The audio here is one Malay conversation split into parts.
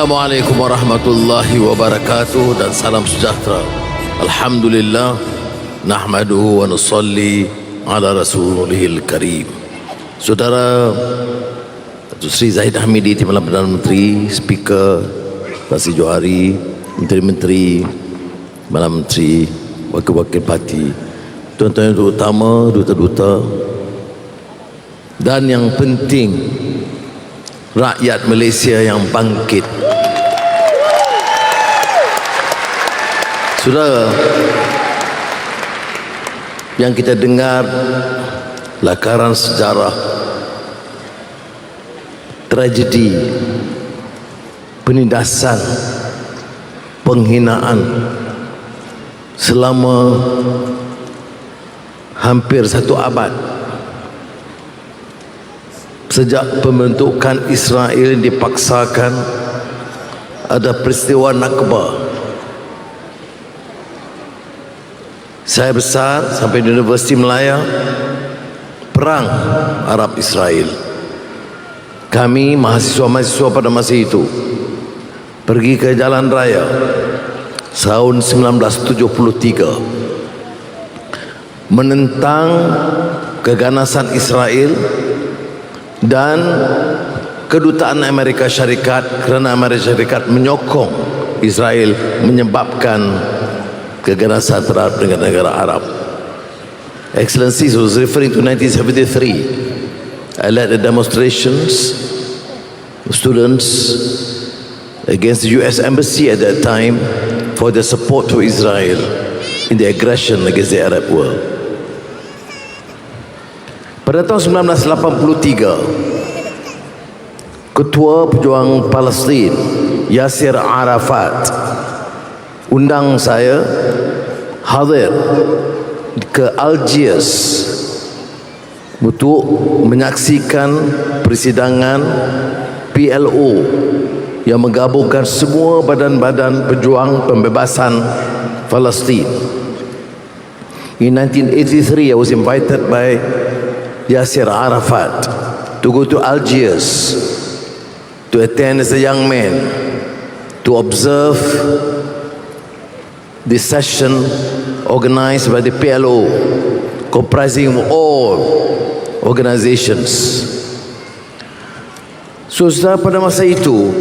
Assalamualaikum warahmatullahi wabarakatuh dan salam sejahtera. Alhamdulillah, nahmaduhu wa nusalli ala rasulihil karim. Saudara Datuk Seri Zahid Hamidi, Timbalan Perdana Menteri, Speaker Rasi Johari, Menteri-Menteri, Perdana Menteri, Wakil-Wakil Parti, tuan-tuan yang terutama, duta-duta, dan yang penting, rakyat Malaysia yang bangkit. Saudara, yang kita dengar lakaran sejarah, tragedi, penindasan, penghinaan selama hampir 1 abad. Sejak pembentukan Israel dipaksakan, ada peristiwa Nakba. Saya besar sampai di Universiti Melaya, perang Arab Israel. Kami mahasiswa-mahasiswa pada masa itu pergi ke jalan raya tahun 1973 menentang keganasan Israel dan kedutaan Amerika Syarikat, kerana Amerika Syarikat menyokong Israel menyebabkan keganasan terhadap negara-negara Arab. Excellency was referring to 1973. I led the demonstrations of students against the US Embassy at that time for the support to Israel in the aggression against the Arab world. Pada tahun 1983, Ketua Pejuang Palestin Yasir Arafat undang saya hadir ke Algiers untuk menyaksikan persidangan PLO yang menggabungkan semua badan-badan pejuang pembebasan Palestin. In 1983, I was invited by Yasir Arafat to go to Algiers to attend as a young man to observe the session organized by the PLO, comprising of all organizations. Saudara, pada masa itu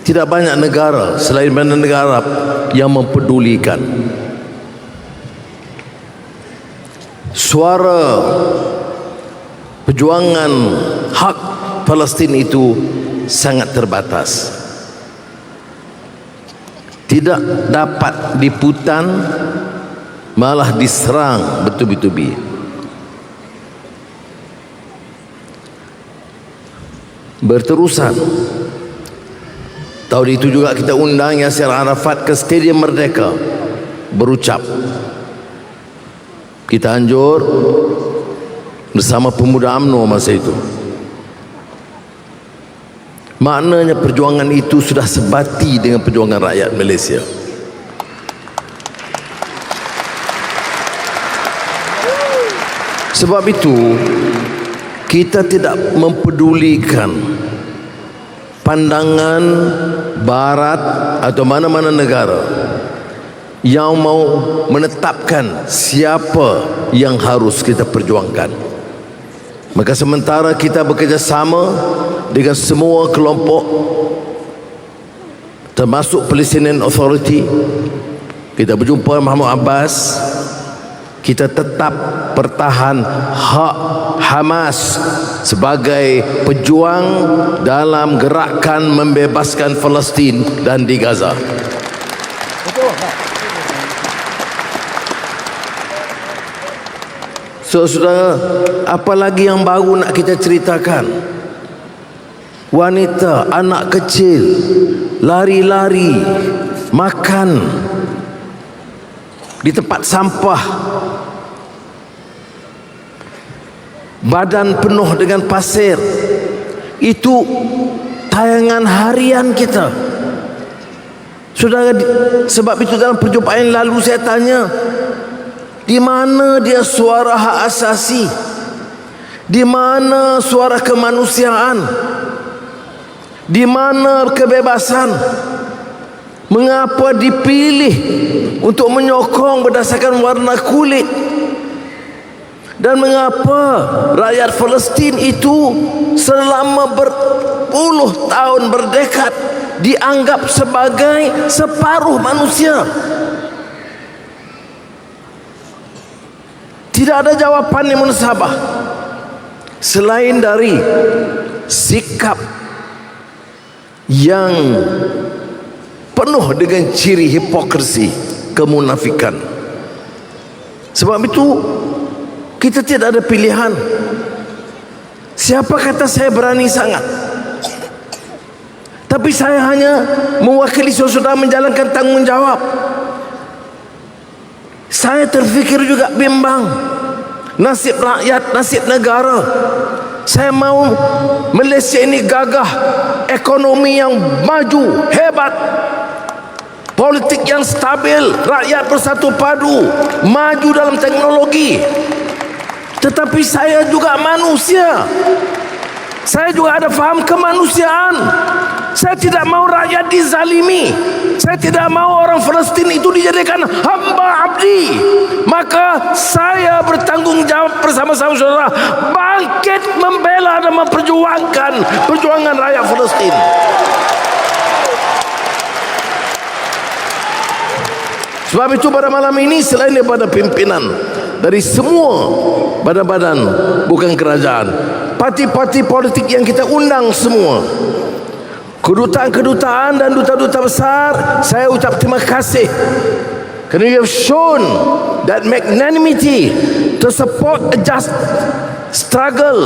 tidak banyak negara selain negara Arab yang mempedulikan. Suara perjuangan hak Palestin itu sangat terbatas, tidak dapat diputan, malah diserang bertubi-tubi. Berterusan, tahun itu juga kita undang Yasir Arafat ke Stadium Merdeka berucap. Kita anjur bersama pemuda UMNO masa itu. Maknanya perjuangan itu sudah sebati dengan perjuangan rakyat Malaysia. Sebab itu kita tidak mempedulikan pandangan Barat atau mana-mana negara yang mau menetapkan siapa yang harus kita perjuangkan. Maka sementara kita bekerjasama dengan semua kelompok, termasuk Palestinian Authority, kita berjumpa Mahmud Abbas, kita tetap pertahan hak Hamas sebagai pejuang dalam gerakan membebaskan Palestin dan di Gaza. So, saudara, apa lagi yang baru nak kita ceritakan? Wanita, anak kecil, lari-lari, makan di tempat sampah, badan penuh dengan pasir. Itu tayangan harian kita. Saudara, sebab itu dalam perjumpaan yang lalu saya tanya, di mana dia suara hak asasi? Di mana suara kemanusiaan? Di mana kebebasan? Mengapa dipilih untuk menyokong berdasarkan warna kulit? Dan mengapa rakyat Palestin itu selama berpuluh tahun berdekad dianggap sebagai separuh manusia? Tidak ada jawapan yang munasabah selain dari sikap yang penuh dengan ciri hipokrisi, kemunafikan. Sebab itu kita tidak ada pilihan. Siapa kata saya berani sangat? Tapi saya hanya mewakili saudara menjalankan tanggungjawab. Saya terfikir juga bimbang. Nasib rakyat, nasib negara. Saya mau Malaysia ini gagah, ekonomi yang maju, hebat, politik yang stabil, rakyat bersatu padu, maju dalam teknologi. Tetapi saya juga manusia. Saya juga ada faham kemanusiaan. Saya tidak mau rakyat dizalimi. Saya tidak mau orang Palestin itu dijadikan hamba abdi. Maka saya bertanggung jawab bersama-sama saudara bangkit membela dan memperjuangkan perjuangan rakyat Palestin. Sebab itu pada malam ini selain daripada pimpinan dari semua badan-badan bukan kerajaan, parti-parti politik yang kita undang semua, kedutaan-kedutaan dan duta-duta besar, saya ucap terima kasih kerana you have shown that magnanimity to support a just struggle,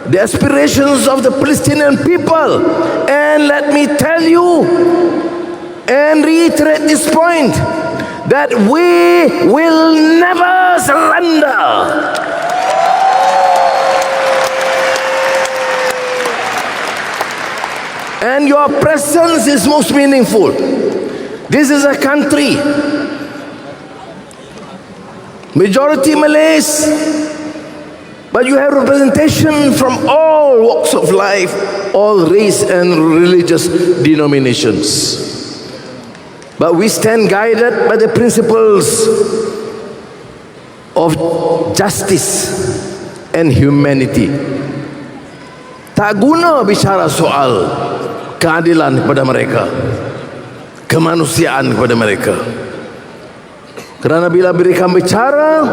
the aspirations of the Palestinian people. And let me tell you and reiterate this point, that we will never surrender. And your presence is most meaningful. This is a country, majority Malays, but you have representation from all walks of life, all race and religious denominations. But we stand guided by the principles of justice and humanity. Tak guna bicara soal keadilan kepada mereka, kemanusiaan kepada mereka. Kerana bila mereka bicara,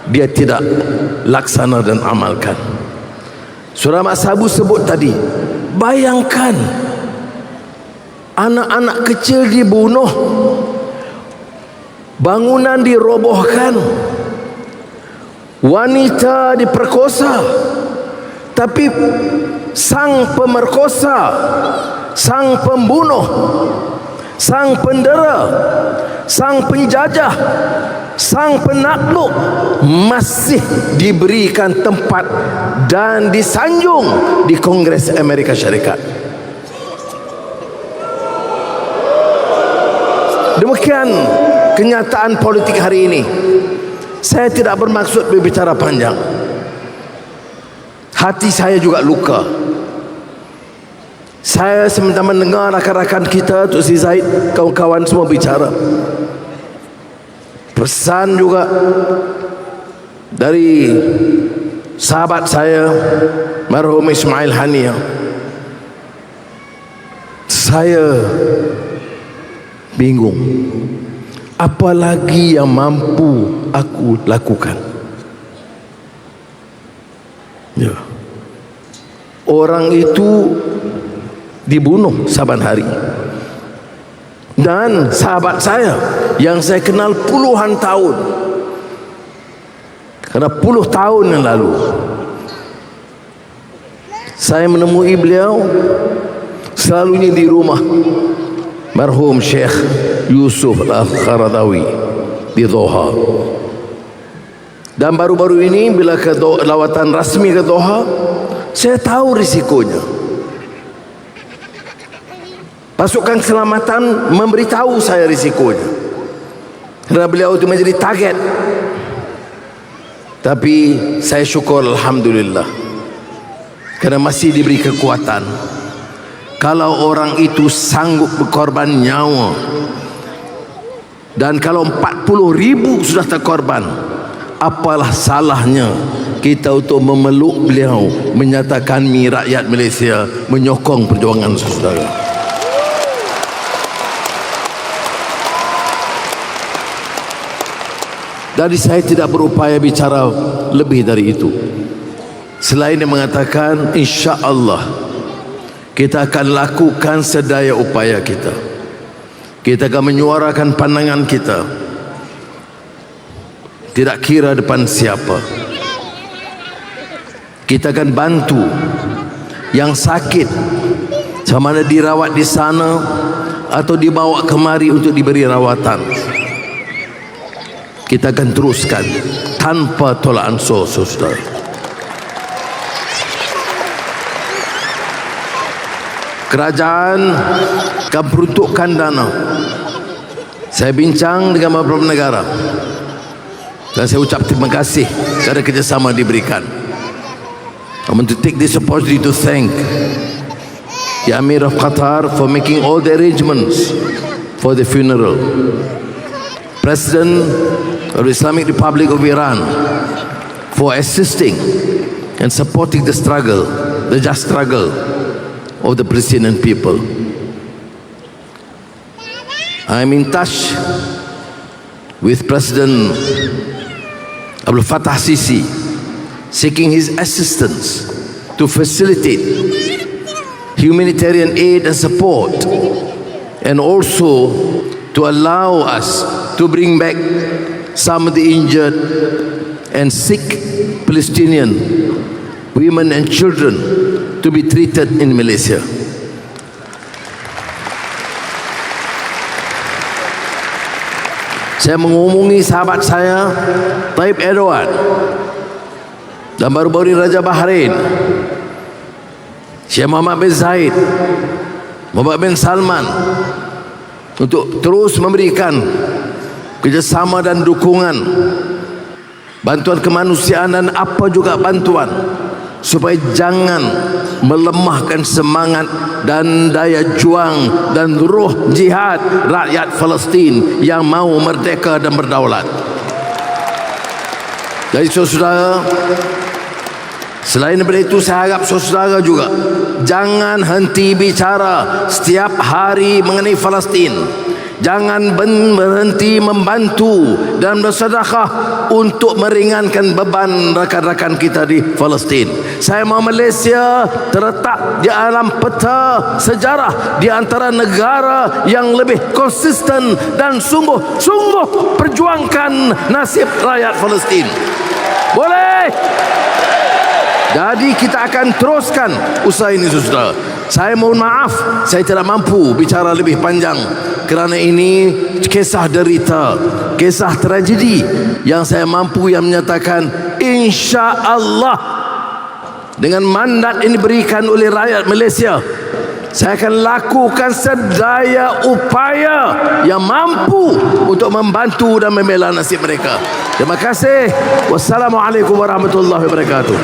dia tidak laksana dan amalkan. Surah Mak Sabu sebut tadi, bayangkan anak-anak kecil dibunuh, bangunan dirobohkan, wanita diperkosa, tapi sang pemerkosa, sang pembunuh, sang pendera, sang penjajah, sang penakluk masih diberikan tempat dan disanjung di Kongres Amerika Syarikat. Demikian kenyataan politik hari ini. Saya tidak bermaksud berbicara panjang. Hati saya juga luka. Saya sementara mendengar rakan-rakan kita, Tok Sri Zahid, kawan-kawan semua bicara. Pesan juga dari sahabat saya, marhum Ismail Hania. Saya bingung, apa lagi yang mampu aku lakukan? Ya. Orang itu dibunuh saban hari, dan sahabat saya yang saya kenal puluhan tahun, kerana puluh tahun yang lalu saya menemui beliau selalunya di rumah marhum Syekh Yusuf Al-Qaradawi di Doha. Dan baru-baru ini bila ke lawatan rasmi ke Doha, saya tahu risikonya. Pasukan keselamatan memberitahu saya risikonya, kerana beliau itu menjadi target. Tapi saya syukur alhamdulillah, kerana masih diberi kekuatan kalau orang itu sanggup berkorban nyawa, dan kalau 40,000 sudah terkorban, apalah salahnya kita untuk memeluk beliau, menyatakan rakyat Malaysia menyokong perjuangan saudara. Jadi saya tidak berupaya bicara lebih dari itu, selain yang mengatakan insya-Allah kita akan lakukan sedaya upaya kita. Kita akan menyuarakan pandangan kita, tidak kira depan siapa. Kita akan bantu yang sakit, sama ada dirawat di sana atau dibawa kemari untuk diberi rawatan. Kita akan teruskan tanpa tolak ansur, saudara. Kerajaan akan peruntukkan dana. Saya bincang dengan beberapa negara dan saya ucap terima kasih kerana kerjasama diberikan. I want to take this opportunity to thank the Amir of Qatar for making all the arrangements for the funeral, President of the Islamic Republic of Iran for assisting and supporting the struggle, the just struggle of the Palestinian people. I am in touch with President Abdul Fattah Sisi, seeking his assistance to facilitate humanitarian aid and support, and also to allow us to bring back some of the injured and sick Palestinian women and children to be treated in Malaysia. Saya menghubungi sahabat saya Tayyip Erdogan dan baru-baru ini Raja Bahrain, Syekh Muhammad bin Zayed, Muhammad bin Salman, untuk terus memberikan kerjasama dan dukungan, bantuan kemanusiaan dan apa juga bantuan, supaya jangan melemahkan semangat dan daya juang dan ruh jihad rakyat Palestin yang mau merdeka dan berdaulat. Jadi saudara, selain daripada itu, saya harap saudara juga jangan henti bicara setiap hari mengenai Palestin. Jangan berhenti membantu dan bersedekah untuk meringankan beban rakan-rakan kita di Palestin. Saya mahu Malaysia terletak di dalam peta sejarah di antara negara yang lebih konsisten dan sungguh-sungguh perjuangkan nasib rakyat Palestin. Boleh? Jadi kita akan teruskan usaha ini, saudara. Saya mohon maaf, saya tidak mampu bicara lebih panjang kerana ini kisah derita, kisah tragedi yang saya mampu yang menyatakan insya-Allah dengan mandat ini diberikan oleh rakyat Malaysia, saya akan lakukan sedaya upaya yang mampu untuk membantu dan membela nasib mereka. Terima kasih. Wassalamualaikum warahmatullahi wabarakatuh.